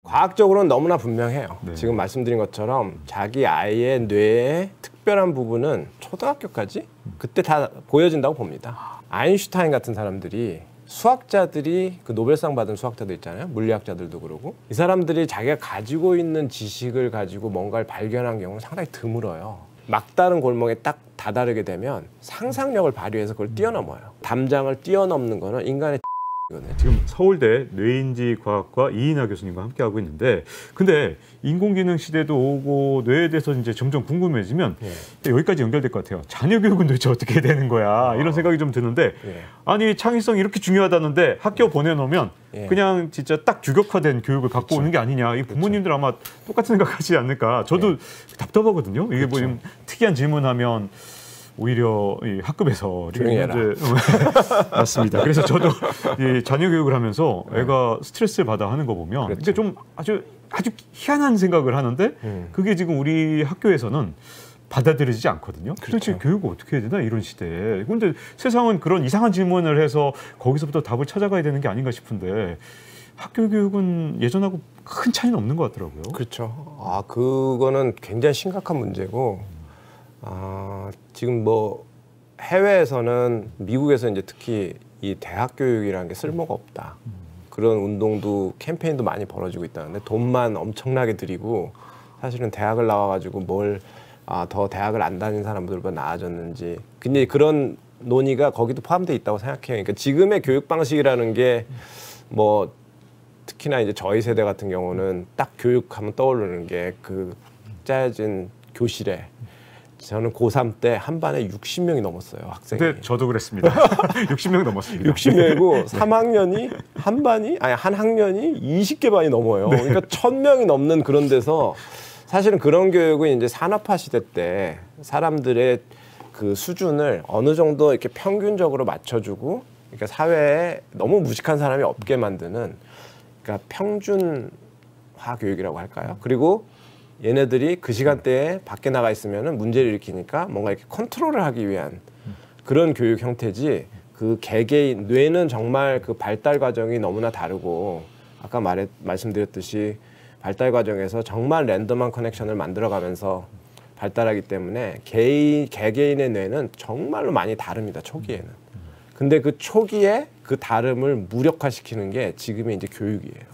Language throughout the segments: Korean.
과학적으로는 너무나 분명해요. 네. 지금 말씀드린 것처럼 자기 아이의 뇌의 특별한 부분은 초등학교까지 그때 다 보여진다고 봅니다. 아인슈타인 같은 사람들이 수학자들이 그 노벨상 받은 수학자들 있잖아요. 물리학자들도 그러고 이 사람들이 자기가 가지고 있는 지식을 가지고 뭔가를 발견한 경우는 상당히 드물어요. 막다른 골목에 딱 다다르게 되면 상상력을 발휘해서 그걸 뛰어넘어요. 담장을 뛰어넘는 거는 인간의 지금 서울대 뇌인지과학과 이인하 교수님과 함께 하고 있는데, 근데 인공지능 시대도 오고 뇌에 대해서 이제 점점 궁금해지면 여기까지 연결될 것 같아요. 자녀 교육은 도대체 어떻게 해야 되는 거야? 이런 생각이 좀 드는데, 아니 창의성이 이렇게 중요하다는데 학교 보내놓으면 그냥 진짜 딱 규격화된 교육을 갖고 오는 게 아니냐? 이 부모님들 아마 똑같은 생각하지 않을까? 저도 답답하거든요. 이게 뭐 좀 특이한 질문하면. 오히려 이 학급에서 조용히 해라. 맞습니다. 그래서 저도 이 자녀 교육을 하면서 애가 스트레스를 받아 하는 거 보면 이게 좀 아주 희한한 생각을 하는데 그게 지금 우리 학교에서는 받아들여지지 않거든요. 도대체 교육을 어떻게 해야 되나 이런 시대에. 그런데 세상은 그런 이상한 질문을 해서 거기서부터 답을 찾아가야 되는 게 아닌가 싶은데 학교 교육은 예전하고 큰 차이는 없는 것 같더라고요. 그렇죠. 그거는 굉장히 심각한 문제고 지금 뭐 해외에서는 미국에서 이제 특히 이 대학 교육이라는 게 쓸모가 없다. 그런 운동도 캠페인도 많이 벌어지고 있다는데 돈만 엄청나게 들이고 사실은 대학을 나와가지고 뭘 더 대학을 안 다닌 사람들보다 나아졌는지 근데 그런 논의가 거기도 포함되어 있다고 생각해요. 그러니까 지금의 교육 방식이라는 게 뭐 특히나 이제 저희 세대 같은 경우는 딱 교육하면 떠오르는 게 그 짜여진 교실에 저는 고3 때 한 반에 60명이 넘었어요, 학생이. 네, 저도 그랬습니다. 60명 넘었습니다. 60명이고 3학년이 한 학년이 20개 반이 넘어요. 그러니까 1000명이 넘는 그런 데서 사실은 그런 교육은 이제 산업화 시대 때 사람들의 그 수준을 어느 정도 이렇게 평균적으로 맞춰주고 그러니까 사회에 너무 무식한 사람이 없게 만드는 그러니까 평준화 교육이라고 할까요? 그리고 얘네들이 그 시간대에 밖에 나가 있으면 문제를 일으키니까 뭔가 이렇게 컨트롤을 하기 위한 그런 교육 형태지 그 개개인 뇌는 정말 그 발달 과정이 너무나 다르고 아까 말씀드렸듯이 발달 과정에서 정말 랜덤한 커넥션을 만들어가면서 발달하기 때문에 개개인의 뇌는 정말로 많이 다릅니다. 초기에는. 근데 그 초기에 그 다름을 무력화시키는 게 지금의 이제 교육이에요.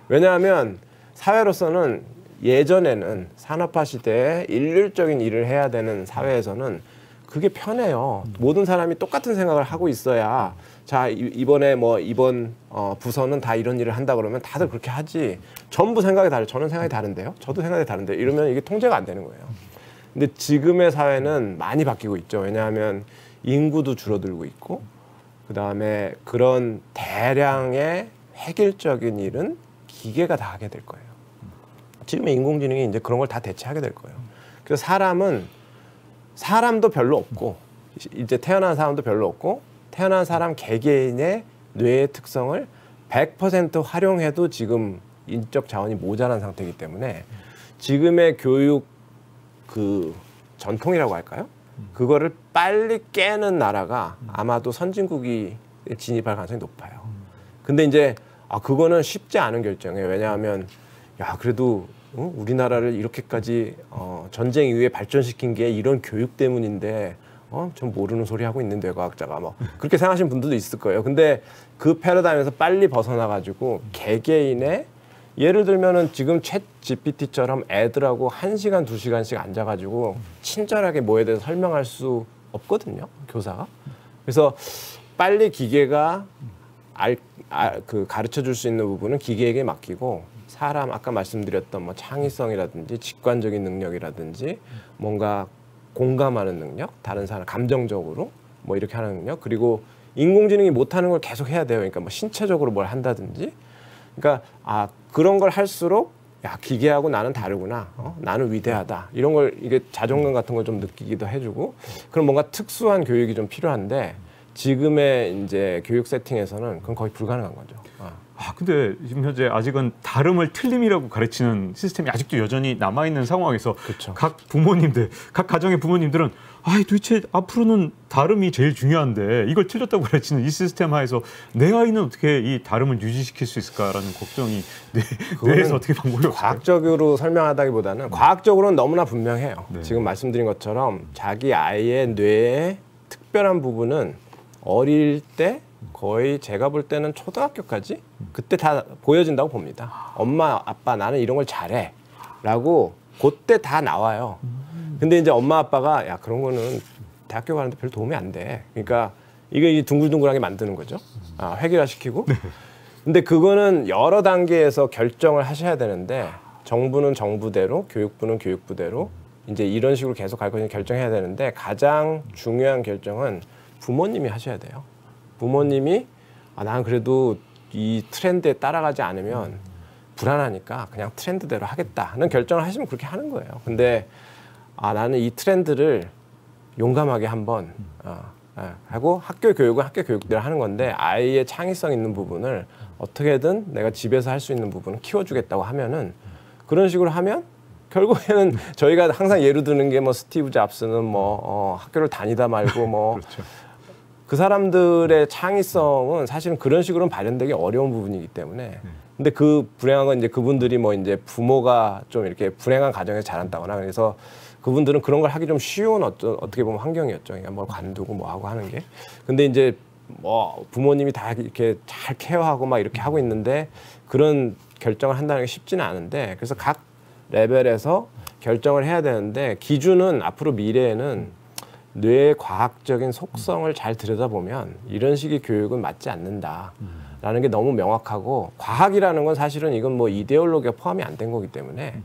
왜냐하면 사회로서는 예전에는 산업화 시대에 일률적인 일을 해야 되는 사회에서는 그게 편해요. 모든 사람이 똑같은 생각을 하고 있어야 자 이번에 뭐 이번 부서는 다 이런 일을 한다 그러면 다들 그렇게 하지. 전부 생각이 다르죠. 저는 생각이 다른데요. 저도 생각이 다른데 이러면 이게 통제가 안 되는 거예요. 근데 지금의 사회는 많이 바뀌고 있죠. 왜냐하면 인구도 줄어들고 있고 그다음에 그런 대량의 획일적인 일은 기계가 다 하게 될 거예요. 지금의 인공지능이 이제 그런 걸 다 대체하게 될 거예요. 그래서 사람도 별로 없고 이제 태어난 사람도 별로 없고 태어난 사람 개개인의 뇌의 특성을 100% 활용해도 지금 인적 자원이 모자란 상태이기 때문에 지금의 교육 그 전통이라고 할까요? 그거를 빨리 깨는 나라가 아마도 선진국이 진입할 가능성이 높아요. 근데 이제 그거는 쉽지 않은 결정이에요. 왜냐하면 그래도 우리나라를 이렇게까지 전쟁 이후에 발전시킨 게 이런 교육 때문인데 좀 모르는 소리 하고 있는 뇌과학자가 뭐 그렇게 생각하시는 분들도 있을 거예요. 근데 그 패러다임에서 빨리 벗어나가지고 개개인의 예를 들면은 지금 챗 GPT처럼 애들하고 1시간, 2시간씩 앉아가지고 친절하게 뭐에 대해서 설명할 수 없거든요, 교사가. 그래서 빨리 기계가 가르쳐 줄 수 있는 부분은 기계에게 맡기고 사람 아까 말씀드렸던 뭐 창의성이라든지 직관적인 능력이라든지 뭔가 공감하는 능력, 다른 사람 감정적으로 뭐 이렇게 하는 능력, 그리고 인공지능이 못하는 걸 계속 해야 돼요. 그러니까 뭐 신체적으로 뭘 한다든지. 그러니까 그런 걸 할수록 기계하고 나는 다르구나. 나는 위대하다. 이런 걸 이게 자존감 같은 걸 좀 느끼기도 해주고 그런 뭔가 특수한 교육이 좀 필요한데 지금의 이제 교육 세팅에서는 그건 거의 불가능한 거죠. 근데 지금 현재 아직은 다름을 틀림이라고 가르치는 시스템이 아직도 여전히 남아있는 상황에서 그쵸. 각 부모님들, 각 가정의 부모님들은 도대체 앞으로는 다름이 제일 중요한데 이걸 틀렸다고 가르치는 이 시스템 하에서 내 아이는 어떻게 이 다름을 유지시킬 수 있을까라는 걱정이 뇌에서 어떻게 방법이 없을까요? 과학적으로 설명하다기보다는 과학적으로는 너무나 분명해요. 네. 지금 말씀드린 것처럼 자기 아이의 뇌의 특별한 부분은 어릴 때 거의 제가 볼 때는 초등학교까지 그때 다 보여진다고 봅니다. 엄마, 아빠 나는 이런 걸 잘해 라고 그때 다 나와요. 근데 이제 엄마, 아빠가 야 그런 거는 대학교 가는데 별 도움이 안 돼. 그러니까 이게 둥글둥글하게 만드는 거죠. 획일화시키고. 근데 그거는 여러 단계에서 결정을 하셔야 되는데 정부는 정부대로, 교육부는 교육부대로 이제 이런 식으로 계속 갈 것을 결정해야 되는데 가장 중요한 결정은 부모님이 하셔야 돼요. 부모님이 나는 그래도 이 트렌드에 따라가지 않으면 불안하니까 그냥 트렌드대로 하겠다는 결정을 하시면 그렇게 하는 거예요. 근데 나는 이 트렌드를 용감하게 한번 하고 학교 교육은 학교 교육대로 하는 건데 아이의 창의성 있는 부분을 어떻게든 내가 집에서 할 수 있는 부분을 키워주겠다고 하면은 그런 식으로 하면 결국에는 저희가 항상 예로 드는 게 뭐 스티브 잡스는 뭐 학교를 다니다 말고 뭐 그렇죠. 그 사람들의 창의성은 사실은 그런 식으로는 발현되기 어려운 부분이기 때문에 근데 그 불행한 건 이제 그분들이 뭐 이제 부모가 좀 이렇게 불행한 가정에서 자란다거나 그래서 그분들은 그런 걸 하기 좀 쉬운 어떻게 보면 환경이었죠. 그러니까 뭘 관두고 뭐 하고 하는 게. 근데 이제 뭐 부모님이 다 이렇게 잘 케어하고 막 이렇게 하고 있는데 그런 결정을 한다는 게 쉽지는 않은데 그래서 각 레벨에서 결정을 해야 되는데 기준은 앞으로 미래에는 뇌의 과학적인 속성을 잘 들여다보면 이런 식의 교육은 맞지 않는다라는 게 너무 명확하고 과학이라는 건 사실은 이건 뭐 이데올로기가 포함이 안 된 거기 때문에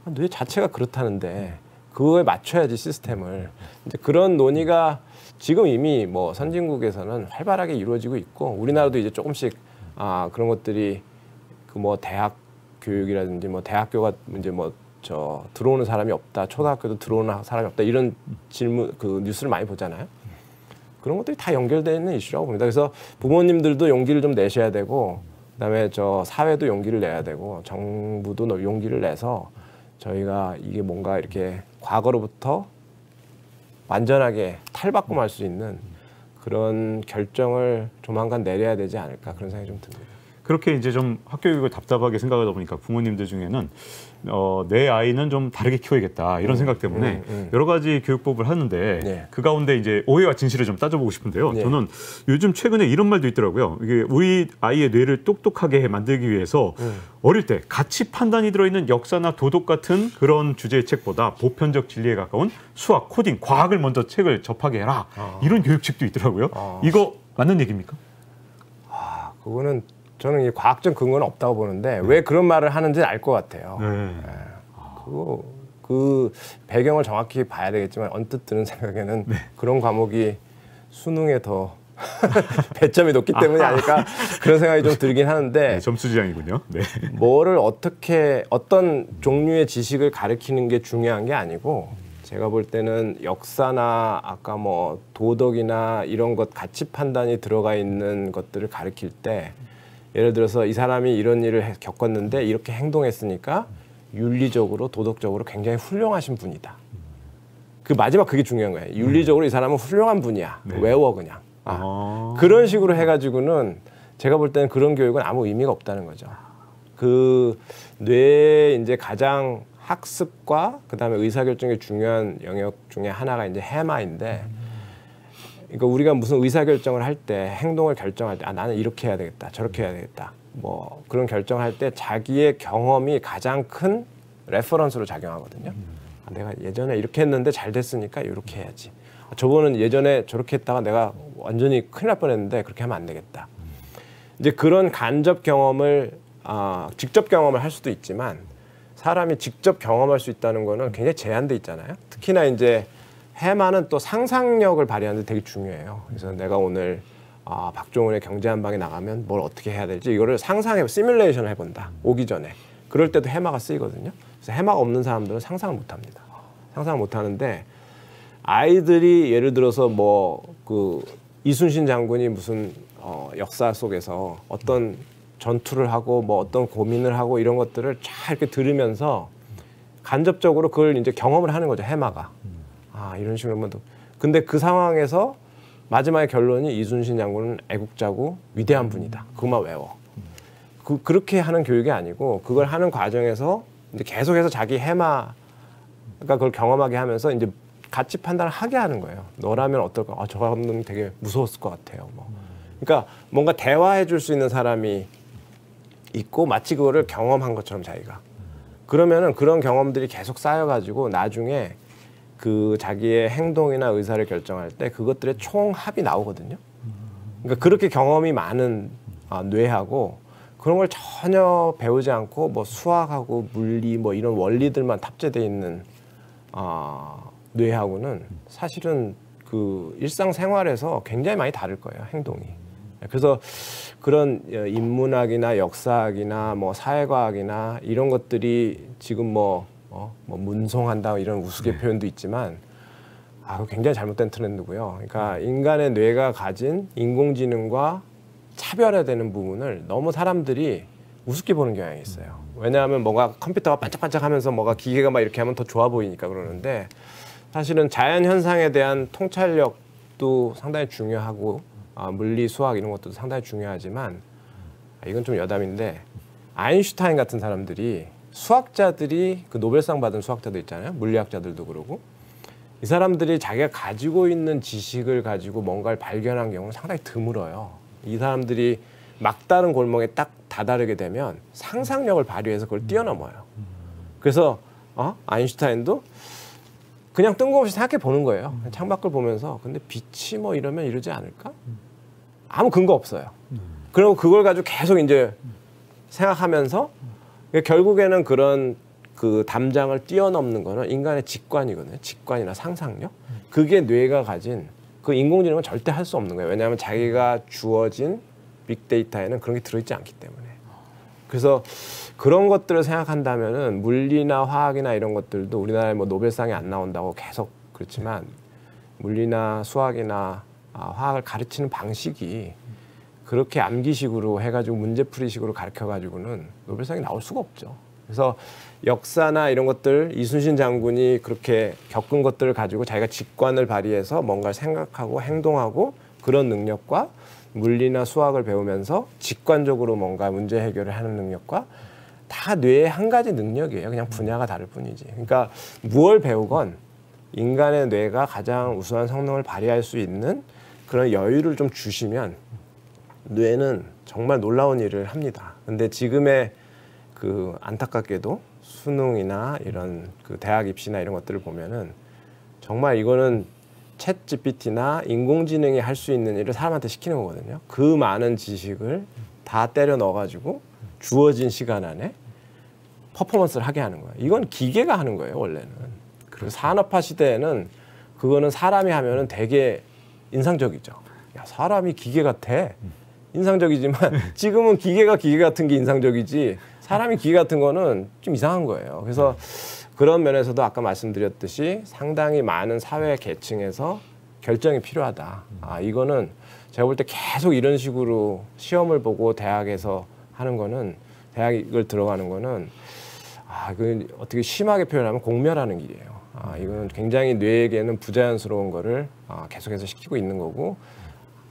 뇌 자체가 그렇다는데 그거에 맞춰야지 시스템을 이제 그런 논의가 지금 이미 뭐 선진국에서는 활발하게 이루어지고 있고 우리나라도 이제 조금씩 그런 것들이 그 뭐 대학 교육이라든지 뭐 대학교가 이제 뭐 들어오는 사람이 없다 초등학교도 들어오는 사람이 없다 이런 질문 그 뉴스를 많이 보잖아요. 그런 것들이 다 연결되어 있는 이슈라고 봅니다. 그래서 부모님들도 용기를 좀 내셔야 되고 그다음에 사회도 용기를 내야 되고 정부도 용기를 내서 저희가 이게 뭔가 이렇게 과거로부터 완전하게 탈바꿈할 수 있는 그런 결정을 조만간 내려야 되지 않을까 그런 생각이 좀 듭니다. 그렇게 이제 좀 학교 교육을 답답하게 생각하다 보니까 부모님들 중에는 내 아이는 좀 다르게 키워야겠다 이런 생각 때문에 여러 가지 교육법을 하는데 네. 그 가운데 이제 오해와 진실을 좀 따져보고 싶은데요. 네. 저는 요즘 최근에 이런 말도 있더라고요. 이게 우리 아이의 뇌를 똑똑하게 만들기 위해서 어릴 때 가치 판단이 들어있는 역사나 도덕 같은 그런 주제의 책보다 보편적 진리에 가까운 수학, 코딩, 과학을 먼저 책을 접하게 해라. 이런 교육책도 있더라고요. 이거 맞는 얘기입니까? 그거는 저는 이 과학적 근거는 없다고 보는데 왜 그런 말을 하는지 알 것 같아요. 그 배경을 정확히 봐야 되겠지만 언뜻 드는 생각에는 그런 과목이 수능에 더 배점이 높기 때문이 아닐까 그런 생각이 좀 들긴 하는데 네, 점수지향이군요. 네. 뭐를 어떤 종류의 지식을 가르치는 게 중요한 게 아니고 제가 볼 때는 역사나 아까 뭐 도덕이나 이런 것 가치 판단이 들어가 있는 것들을 가르칠 때 예를 들어서 이 사람이 이런 일을 겪었는데 이렇게 행동했으니까 윤리적으로 도덕적으로 굉장히 훌륭하신 분이다. 그 마지막 그게 중요한 거예요. 윤리적으로 이 사람은 훌륭한 분이야. 네. 외워 그냥. 그런 식으로 해가지고는 제가 볼 때는 그런 교육은 아무 의미가 없다는 거죠. 그 뇌의 이제 가장 학습과 그다음에 의사결정의 중요한 영역 중에 하나가 이제 해마인데 그러니까 우리가 무슨 의사결정을 할 때 행동을 결정할 때 나는 이렇게 해야 되겠다 저렇게 해야 되겠다 뭐 그런 결정을 할 때 자기의 경험이 가장 큰 레퍼런스로 작용하거든요. 내가 예전에 이렇게 했는데 잘 됐으니까 이렇게 해야지. 저번은 예전에 저렇게 했다가 내가 완전히 큰일 날 뻔했는데 그렇게 하면 안 되겠다. 이제 그런 간접 경험을 직접 경험을 할 수도 있지만 사람이 직접 경험할 수 있다는 거는 굉장히 제한돼 있잖아요. 특히나 이제 해마는 또 상상력을 발휘하는 데 되게 중요해요. 그래서 내가 오늘 박종훈의 경제 한 방에 나가면 뭘 어떻게 해야 될지 이거를 시뮬레이션을 해본다. 오기 전에. 그럴 때도 해마가 쓰이거든요. 그래서 해마가 없는 사람들은 상상을 못합니다. 상상을 못하는데 아이들이 예를 들어서 뭐 그 이순신 장군이 무슨 역사 속에서 어떤 전투를 하고 뭐 어떤 고민을 하고 이런 것들을 잘 이렇게 들으면서 간접적으로 그걸 이제 경험을 하는 거죠. 해마가. 아, 이런 식으로 하면 근데 그 상황에서 마지막에 결론이 이순신 장군은 애국자고 위대한 분이다. 그것만 외워. 그렇게 하는 교육이 아니고 그걸 하는 과정에서 이제 계속해서 자기 해마가 그걸 경험하게 하면서 이제 가치 판단을 하게 하는 거예요. 너라면 어떨까? 아, 저 사람은 되게 무서웠을 것 같아요. 뭐. 그러니까 뭔가 대화해 줄 수 있는 사람이 있고 마치 그거를 경험한 것처럼 자기가. 그러면은 그런 경험들이 계속 쌓여가지고 나중에 그 자기의 행동이나 의사를 결정할 때 그것들의 총합이 나오거든요. 그러니까 그렇게 경험이 많은 뇌하고 그런 걸 전혀 배우지 않고 뭐 수학하고 물리 뭐 이런 원리들만 탑재되어 있는 뇌하고는 사실은 그 일상생활에서 굉장히 많이 다를 거예요, 행동이. 그래서 그런 인문학이나 역사학이나 뭐 사회과학이나 이런 것들이 지금 뭐 문송한다 이런 우스갯 표현도 있지만 굉장히 잘못된 트렌드고요. 그러니까 인간의 뇌가 가진 인공지능과 차별화되는 부분을 너무 사람들이 우습게 보는 경향이 있어요. 왜냐하면 뭔가 컴퓨터가 반짝반짝하면서 뭐가 기계가 막 이렇게 하면 더 좋아 보이니까 그러는데 사실은 자연 현상에 대한 통찰력도 상당히 중요하고 물리, 수학 이런 것도 상당히 중요하지만 이건 좀 여담인데 아인슈타인 같은 사람들이 수학자들이 그 노벨상 받은 수학자들 있잖아요. 물리학자들도 그러고 이 사람들이 자기가 가지고 있는 지식을 가지고 뭔가를 발견한 경우는 상당히 드물어요. 이 사람들이 막다른 골목에 딱 다다르게 되면 상상력을 발휘해서 그걸 뛰어넘어요. 그래서 아인슈타인도 그냥 뜬금없이 생각해 보는 거예요. 창밖을 보면서 근데 빛이 뭐 이러면 이러지 않을까? 아무 근거 없어요. 그리고 그걸 가지고 계속 이제 생각하면서 결국에는 그런 그 담장을 뛰어넘는 거는 인간의 직관이거든요. 직관이나 상상력. 그게 뇌가 가진 그 인공지능은 절대 할 수 없는 거예요. 왜냐하면 자기가 주어진 빅데이터에는 그런 게 들어있지 않기 때문에. 그래서 그런 것들을 생각한다면은 물리나 화학이나 이런 것들도 우리나라에 뭐 노벨상이 안 나온다고 계속 그렇지만 물리나 수학이나 화학을 가르치는 방식이 그렇게 암기식으로 해가지고 문제풀이식으로 가르쳐가지고는 노벨상이 나올 수가 없죠. 그래서 역사나 이런 것들 이순신 장군이 그렇게 겪은 것들을 가지고 자기가 직관을 발휘해서 뭔가를 생각하고 행동하고 그런 능력과 물리나 수학을 배우면서 직관적으로 뭔가 문제 해결을 하는 능력과 다 뇌의 한 가지 능력이에요. 그냥 분야가 다를 뿐이지. 그러니까 무엇을 배우건 인간의 뇌가 가장 우수한 성능을 발휘할 수 있는 그런 여유를 좀 주시면 뇌는 정말 놀라운 일을 합니다. 근데 지금의 그 안타깝게도 수능이나 이런 그 대학 입시나 이런 것들을 보면은 정말 이거는 챗 GPT나 인공지능이 할 수 있는 일을 사람한테 시키는 거거든요. 그 많은 지식을 다 때려 넣어가지고 주어진 시간 안에 퍼포먼스를 하게 하는 거예요. 이건 기계가 하는 거예요, 원래는. 그리고 산업화 시대에는 그거는 사람이 하면은 되게 인상적이죠. 야, 사람이 기계 같아. 인상적이지만 지금은 기계가 기계 같은 게 인상적이지 사람이 기계 같은 거는 좀 이상한 거예요. 그래서 그런 면에서도 아까 말씀드렸듯이 상당히 많은 사회 계층에서 결정이 필요하다. 이거는 제가 볼 때 계속 이런 식으로 시험을 보고 대학에서 하는 거는 대학을 들어가는 거는 그 어떻게 심하게 표현하면 공멸하는 길이에요. 이거는 굉장히 뇌에게는 부자연스러운 거를 계속해서 시키고 있는 거고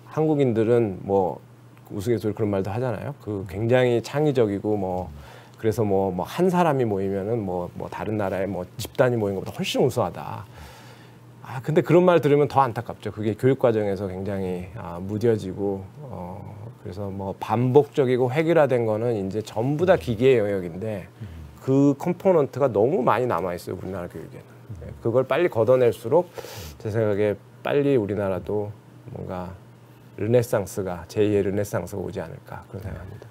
한국인들은 뭐 우스갯소리 그런 말도 하잖아요. 그 굉장히 창의적이고 뭐 그래서 뭐 한 사람이 모이면은 뭐 다른 나라의 뭐 집단이 모인 것보다 훨씬 우수하다. 근데 그런 말 들으면 더 안타깝죠. 그게 교육 과정에서 굉장히 무뎌지고 그래서 뭐 반복적이고 획일화된 거는 이제 전부 다 기계의 영역인데 그 컴포넌트가 너무 많이 남아 있어요, 우리나라 교육에는. 그걸 빨리 걷어낼수록 제 생각에 빨리 우리나라도 뭔가 르네상스가 제2의 르네상스가 오지 않을까 그런 생각합니다.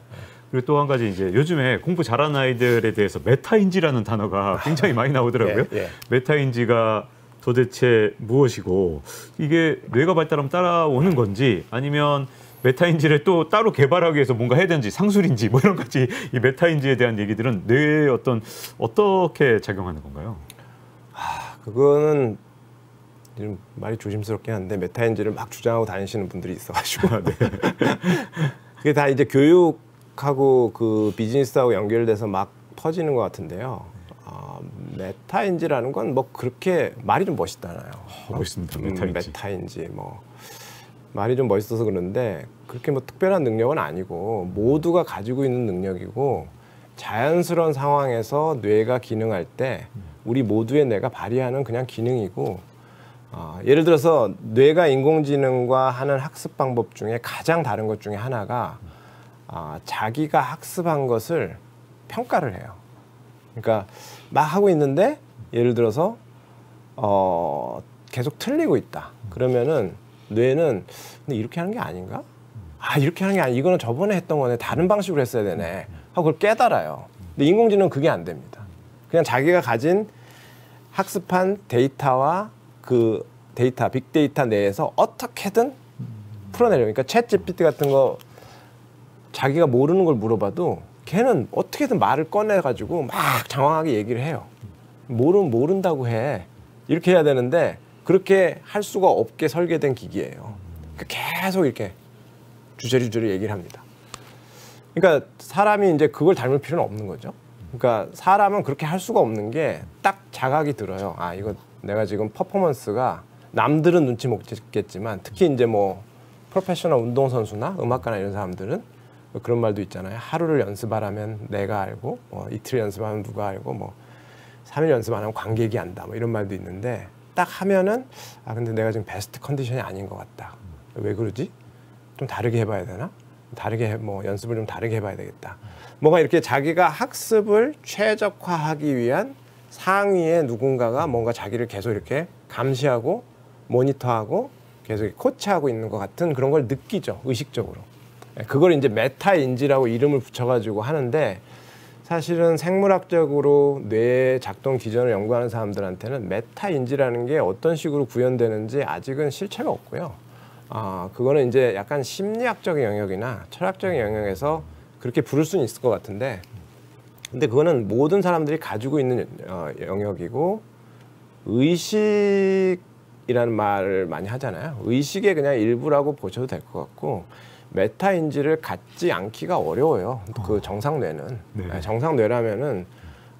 그리고 또 한 가지 이제 요즘에 공부 잘하는 아이들에 대해서 메타인지라는 단어가 굉장히 많이 나오더라고요. 예. 메타인지가 도대체 무엇이고 이게 뇌가 발달하면 따라오는 건지 아니면 메타인지를 또 따로 개발하기 위해서 뭔가 해야 되는지 상술인지 뭐 이런 같이 이 메타인지에 대한 얘기들은 뇌에 어떻게 작용하는 건가요? 그거는 좀 말이 조심스럽긴 한데 메타인지를 막 주장하고 다니시는 분들이 있어가지고 그게 다 이제 교육 과학하고 그 비즈니스하고 연결돼서 막 퍼지는 것 같은데요. 메타인지라는 건 뭐 그렇게 말이 좀 멋있잖아요. 멋있습니다. 메타인지 뭐 말이 좀 멋있어서 그런데 그렇게 뭐 특별한 능력은 아니고 모두가 가지고 있는 능력이고 자연스러운 상황에서 뇌가 기능할 때 우리 모두의 뇌가 발휘하는 그냥 기능이고 예를 들어서 뇌가 인공지능과 하는 학습 방법 중에 가장 다른 것 중에 하나가 자기가 학습한 것을 평가를 해요. 그러니까 막 하고 있는데 예를 들어서 계속 틀리고 있다. 그러면은 뇌는 근데 이렇게 하는 게 아닌가? 이렇게 하는 게 아니. 이거는 저번에 했던 거네. 다른 방식으로 했어야 되네. 하고 그걸 깨달아요. 근데 인공지능은 그게 안 됩니다. 그냥 자기가 가진 학습한 데이터와 그 데이터, 빅데이터 내에서 어떻게든 풀어내려고. 그러니까 챗 GPT 같은 거 자기가 모르는 걸 물어봐도 걔는 어떻게든 말을 꺼내가지고 막 장황하게 얘기를 해요. 모른다고 해. 이렇게 해야 되는데 그렇게 할 수가 없게 설계된 기기예요. 그러니까 계속 이렇게 주저리주저리 얘기를 합니다. 그러니까 사람이 이제 그걸 닮을 필요는 없는 거죠. 그러니까 사람은 그렇게 할 수가 없는 게 딱 자각이 들어요. 이거 내가 지금 퍼포먼스가 남들은 눈치 못 채겠지만 특히 이제 뭐 프로페셔널 운동선수나 음악가나 이런 사람들은 그런 말도 있잖아요. 하루를 연습하라면 내가 알고 이틀 연습하면 누가 알고 뭐 3일 연습 안 하면 관객이 안다 뭐 이런 말도 있는데 딱 하면은 근데 내가 지금 베스트 컨디션이 아닌 것 같다. 왜 그러지? 좀 다르게 해봐야 되나? 뭐 연습을 좀 다르게 해봐야 되겠다. 뭔가 이렇게 자기가 학습을 최적화하기 위한 상위의 누군가가 뭔가 자기를 계속 이렇게 감시하고 모니터하고 계속 코치하고 있는 것 같은 그런 걸 느끼죠. 의식적으로. 그걸 이제 메타인지라고 이름을 붙여가지고 하는데 사실은 생물학적으로 뇌의 작동 기전을 연구하는 사람들한테는 메타인지라는 게 어떤 식으로 구현되는지 아직은 실체가 없고요. 그거는 이제 약간 심리학적인 영역이나 철학적인 영역에서 그렇게 부를 수는 있을 것 같은데 근데 그거는 모든 사람들이 가지고 있는 영역이고 의식이라는 말을 많이 하잖아요. 의식의 그냥 일부라고 보셔도 될 것 같고 메타인지를 갖지 않기가 어려워요. 그 정상뇌는. 네. 정상뇌라면은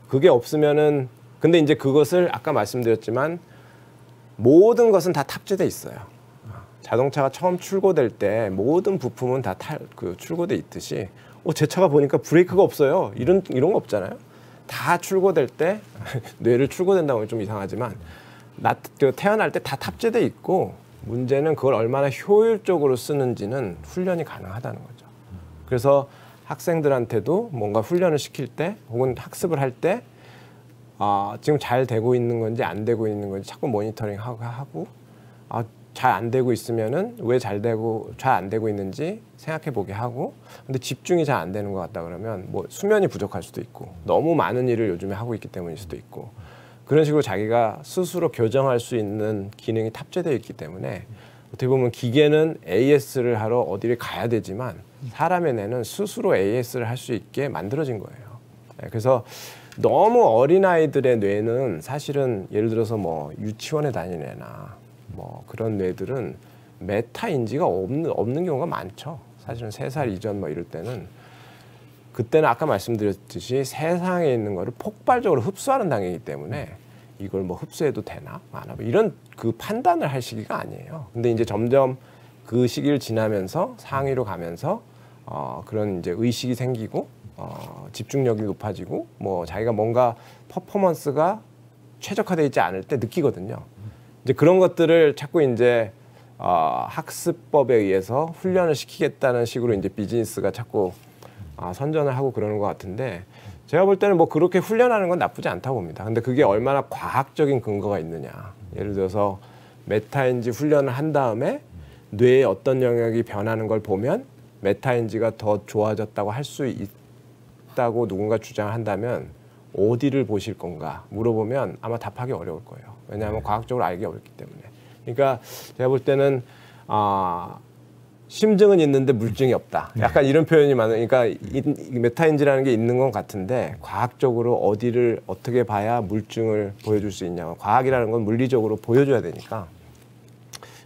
그게 없으면은 근데 이제 그것을 아까 말씀드렸지만 모든 것은 다 탑재돼 있어요. 자동차가 처음 출고될 때 모든 부품은 다 출고돼 있듯이 제 차가 보니까 브레이크가 없어요. 이런 거 없잖아요. 다 출고될 때 뇌를 출고된다고 하면 좀 이상하지만 태어날 때 다 탑재돼 있고 문제는 그걸 얼마나 효율적으로 쓰는지는 훈련이 가능하다는 거죠. 그래서 학생들한테도 뭔가 훈련을 시킬 때 혹은 학습을 할 때 지금 잘 되고 있는 건지 안 되고 있는 건지 자꾸 모니터링하고 잘 안 되고 있으면은 왜 잘 안 되고 있는지 생각해 보게 하고 근데 집중이 잘 안 되는 것 같다 그러면 뭐 수면이 부족할 수도 있고 너무 많은 일을 요즘에 하고 있기 때문일 수도 있고 그런 식으로 자기가 스스로 교정할 수 있는 기능이 탑재되어 있기 때문에 어떻게 보면 기계는 AS를 하러 어디를 가야 되지만 사람의 뇌는 스스로 AS를 할 수 있게 만들어진 거예요. 그래서 너무 어린아이들의 뇌는 사실은 예를 들어서 뭐 유치원에 다니는 애나 뭐 그런 뇌들은 메타인지가 없는 경우가 많죠. 사실은 3살 이전 뭐 이럴 때는 그때는 아까 말씀드렸듯이 세상에 있는 거를 폭발적으로 흡수하는 단계이기 때문에 이걸 뭐 흡수해도 되나 안 하고 이런 그 판단을 할 시기가 아니에요. 근데 이제 점점 그 시기를 지나면서 상위로 가면서 그런 이제 의식이 생기고 집중력이 높아지고 뭐 자기가 뭔가 퍼포먼스가 최적화되어 있지 않을 때 느끼거든요. 이제 그런 것들을 자꾸 이제 학습법에 의해서 훈련을 시키겠다는 식으로 이제 비즈니스가 자꾸 선전을 하고 그러는 것 같은데 제가 볼 때는 뭐 그렇게 훈련하는 건 나쁘지 않다고 봅니다. 근데 그게 얼마나 과학적인 근거가 있느냐. 예를 들어서 메타인지 훈련을 한 다음에 뇌의 어떤 영역이 변하는 걸 보면 메타인지가 더 좋아졌다고 할 수 있다고 누군가 주장을 한다면 어디를 보실 건가 물어보면 아마 답하기 어려울 거예요. 왜냐하면 과학적으로 알기 어렵기 때문에. 그러니까 제가 볼 때는 심증은 있는데 물증이 없다. 약간 이런 표현이 많으니까 메타인지라는 게 있는 건 같은데 과학적으로 어디를 어떻게 봐야 물증을 보여줄 수 있냐. 과학이라는 건 물리적으로 보여줘야 되니까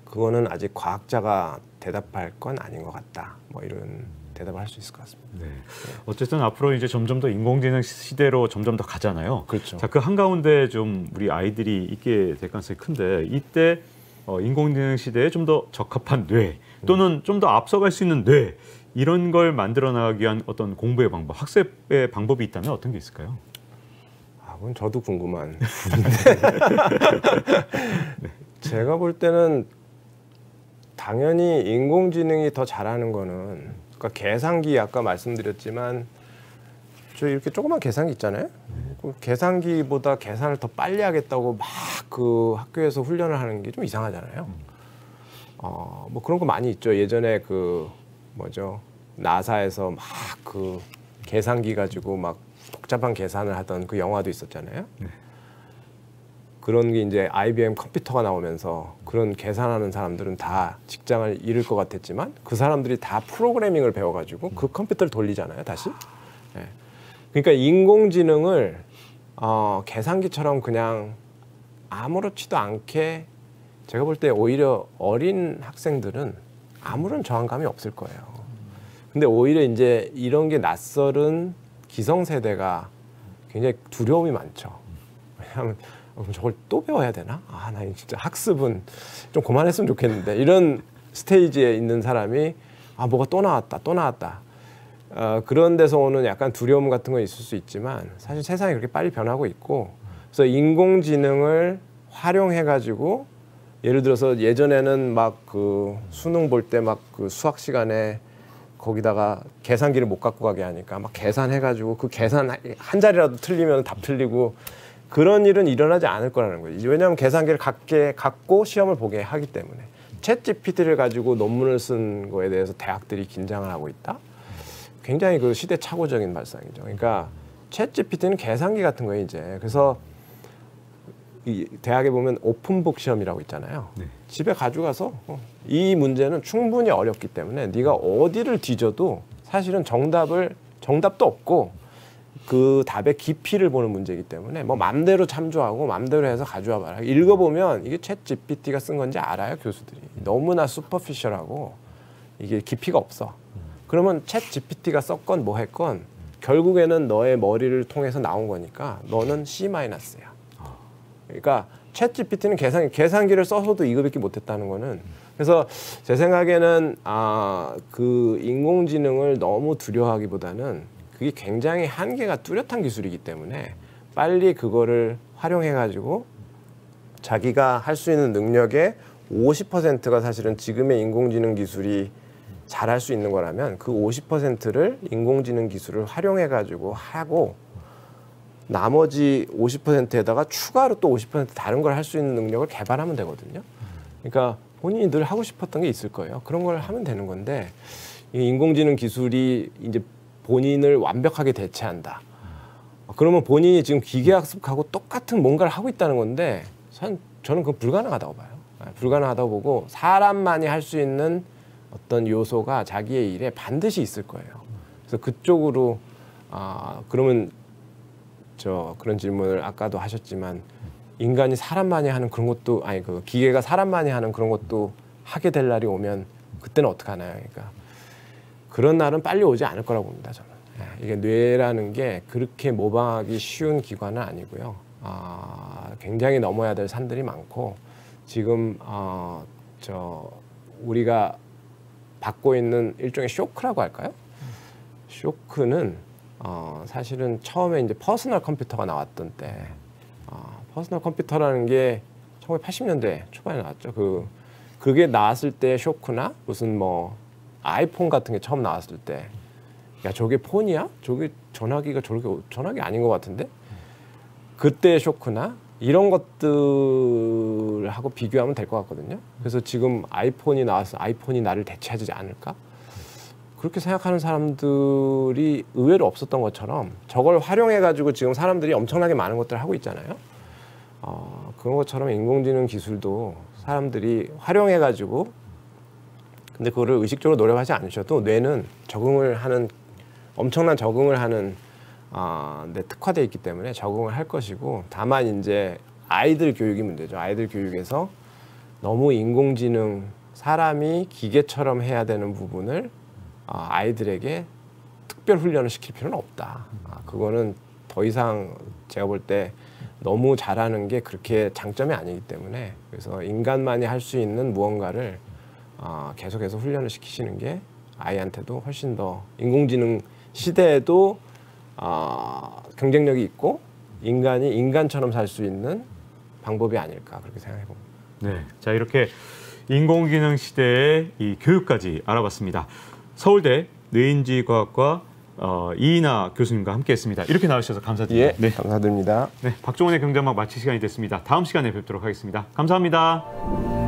그거는 아직 과학자가 대답할 건 아닌 것 같다. 뭐 이런 대답을 할 수 있을 것 같습니다. 네. 어쨌든 앞으로 이제 점점 더 인공지능 시대로 점점 더 가잖아요. 그렇죠. 자, 그 한가운데 좀 우리 아이들이 있게 될 가능성이 큰데 이때 인공지능 시대에 좀 더 적합한 뇌 또는 좀 더 앞서갈 수 있는 뇌 이런 걸 만들어 나가기 위한 어떤 공부의 방법, 학습의 방법이 있다면 어떤 게 있을까요? 그건 저도 궁금한 부분인데 네. 제가 볼 때는 당연히 인공지능이 더 잘하는 거는 그러니까 계산기 아까 말씀드렸지만 저 이렇게 조그만 계산기 있잖아요. 그 계산기보다 계산을 더 빨리 하겠다고 막 그 학교에서 훈련을 하는 게 좀 이상하잖아요. 뭐 그런 거 많이 있죠. 예전에 그 뭐죠 나사에서 막 그 계산기 가지고 막 복잡한 계산을 하던 그 영화도 있었잖아요. 그런 게 이제 IBM 컴퓨터가 나오면서 그런 계산하는 사람들은 다 직장을 잃을 것 같았지만 그 사람들이 다 프로그래밍을 배워가지고 그 컴퓨터를 돌리잖아요, 다시. 네. 그러니까 인공지능을 계산기처럼 그냥 아무렇지도 않게 제가 볼 때 오히려 어린 학생들은 아무런 저항감이 없을 거예요. 근데 오히려 이제 이런 게 낯설은 기성세대가 굉장히 두려움이 많죠. 왜냐하면 그럼 저걸 또 배워야 되나? 나 진짜 학습은 좀 그만했으면 좋겠는데 이런 스테이지에 있는 사람이 뭐가 또 나왔다. 그런 데서 오는 약간 두려움 같은 건 있을 수 있지만 사실 세상이 그렇게 빨리 변하고 있고 그래서 인공지능을 활용해가지고 예를 들어서 예전에는 막 그 수능 볼 때 막 그 수학 시간에 거기다가 계산기를 못 갖고 가게 하니까 막 계산해가지고 그 계산 한 자리라도 틀리면 답 틀리고 그런 일은 일어나지 않을 거라는 거죠. 왜냐하면 계산기를 갖고 시험을 보게 하기 때문에. 챗GPT를 가지고 논문을 쓴 거에 대해서 대학들이 긴장을 하고 있다? 굉장히 그 시대착오적인 발상이죠. 그러니까 챗GPT는 계산기 같은 거예요, 이제. 그래서 이 대학에 보면 오픈북 시험이라고 있잖아요. 네. 집에 가져가서 이 문제는 충분히 어렵기 때문에 네가 어디를 뒤져도 사실은 정답도 없고 그 답의 깊이를 보는 문제이기 때문에 뭐 맘대로 참조하고 맘대로 해서 가져와 봐라. 읽어보면 이게 챗 GPT가 쓴 건지 알아요, 교수들이. 너무나 슈퍼피셜하고 이게 깊이가 없어. 그러면 챗 GPT가 썼건 뭐 했건 결국에는 너의 머리를 통해서 나온 거니까 너는 C-야. 그러니까 챗 GPT는 계산기를 써서도 이거 밖에 못했다는 거는 그래서 제 생각에는 그 인공지능을 너무 두려워하기보다는 그게 굉장히 한계가 뚜렷한 기술이기 때문에 빨리 그거를 활용해가지고 자기가 할 수 있는 능력의 50%가 사실은 지금의 인공지능 기술이 잘할 수 있는 거라면 그 50%를 인공지능 기술을 활용해가지고 하고 나머지 50%에다가 추가로 또 50% 다른 걸 할 수 있는 능력을 개발하면 되거든요. 그러니까 본인이 늘 하고 싶었던 게 있을 거예요. 그런 걸 하면 되는 건데 이 인공지능 기술이 이제 본인을 완벽하게 대체한다. 그러면 본인이 지금 기계학습하고 똑같은 뭔가를 하고 있다는 건데 저는 그건 불가능하다고 봐요. 불가능하다고 보고 사람만이 할 수 있는 어떤 요소가 자기의 일에 반드시 있을 거예요. 그래서 그쪽으로 그러면 그런 질문을 아까도 하셨지만 인간이 사람만이 하는 그런 것도 그 기계가 사람만이 하는 그런 것도 하게 될 날이 오면 그때는 어떡하나요? 그러니까 그런 날은 빨리 오지 않을 거라고 봅니다, 저는. 이게 뇌라는 게 그렇게 모방하기 쉬운 기관은 아니고요. 굉장히 넘어야 될 산들이 많고 지금 우리가 받고 있는 일종의 쇼크라고 할까요? 쇼크는 사실은 처음에 이제 퍼스널 컴퓨터가 나왔던 때 퍼스널 컴퓨터라는 게 1980년대 초반에 나왔죠. 그게 나왔을 때 쇼크나 무슨 뭐 아이폰 같은 게 처음 나왔을 때 야 저게 폰이야? 저게 전화기가 저렇게 전화기 아닌 것 같은데? 그때의 쇼크나 이런 것들하고 비교하면 될 것 같거든요. 그래서 지금 아이폰이 나와서 아이폰이 나를 대체하지 않을까? 그렇게 생각하는 사람들이 의외로 없었던 것처럼 저걸 활용해가지고 지금 사람들이 엄청나게 많은 것들을 하고 있잖아요. 그런 것처럼 인공지능 기술도 사람들이 활용해가지고 근데 그거를 의식적으로 노력하지 않으셔도 뇌는 엄청난 적응을 하는 데 특화되어 있기 때문에 적응을 할 것이고 다만 이제 아이들 교육이 문제죠. 아이들 교육에서 너무 인공지능 사람이 기계처럼 해야 되는 부분을 아이들에게 특별 훈련을 시킬 필요는 없다. 그거는 더 이상 제가 볼 때 너무 잘하는 게 그렇게 장점이 아니기 때문에 그래서 인간만이 할 수 있는 무언가를 계속해서 훈련을 시키시는 게 아이한테도 훨씬 더 인공지능 시대에도 경쟁력이 있고 인간이 인간처럼 살 수 있는 방법이 아닐까 그렇게 생각해 봅니다. 네, 자 이렇게 인공지능 시대의 이 교육까지 알아봤습니다. 서울대 뇌인지과학과 이인하 교수님과 함께했습니다. 이렇게 나와주셔서 감사드립니다. 예, 네, 감사드립니다. 네, 박종원의 경제음악 마칠 시간이 됐습니다. 다음 시간에 뵙도록 하겠습니다. 감사합니다.